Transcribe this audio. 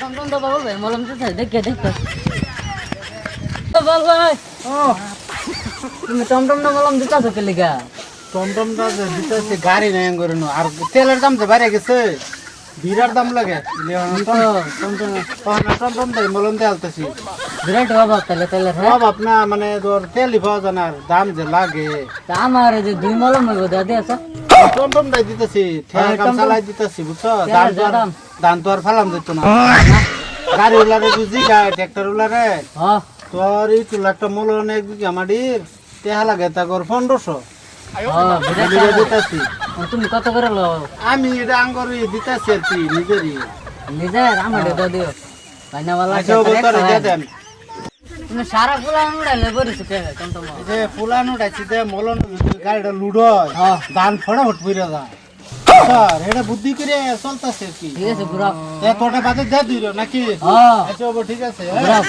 টমটম তো বলবে মলম দিতে দেখে দেখো বল ভাই ও তুমি টমটম না মলম দিতেছো কে লিগা টমটমটা যে দিতেছে গাড়ি নাই করুন আর তেলের দাম তো বেড়ে গেছে বিরাট দাম লাগে টমটম দেয় মলম দিয়ে আলতেছি বিরাট অভাব তাহলে তাহলে অভাব না মানে তোর তেলই পাওয়া যায় না আর দাম যে লাগে আমার যে দুই মলম হইব দাদি আছে টমটমটাই দিতেছি ঠেয়া কাম চালাই দিতেছি বুঝছো ধান তো আর ফালাম দিত না গাড়ি উলারে বুঝি গায়ে ট্রাক্টর উলারে হ্যাঁ তোর এই চুল একটা মূলন এক বিঘা মাটির তেহা লাগে তা কর 1500 দিতেছি তুমি কত করে লো আমি এটা আঙ্গর দিতেছি আর কি নিজেরই নিজের আমার দাদি ভাইনাওয়ালা দেন তুমি সারা ফুলা উড়াইলে বরিস টমটম যে ফুলানো ডাইছি যে মলন গাড়িটা লুডো ধান ফটাফট পইরা যায় স্যার এটা বুদ্ধি করে চলতেছে আর কি ঠিক আছে ঘুরাও তোটা বাদে দে দিল নাকি হ্যাঁ আচ্ছা ঠিক আছে ঘুরাও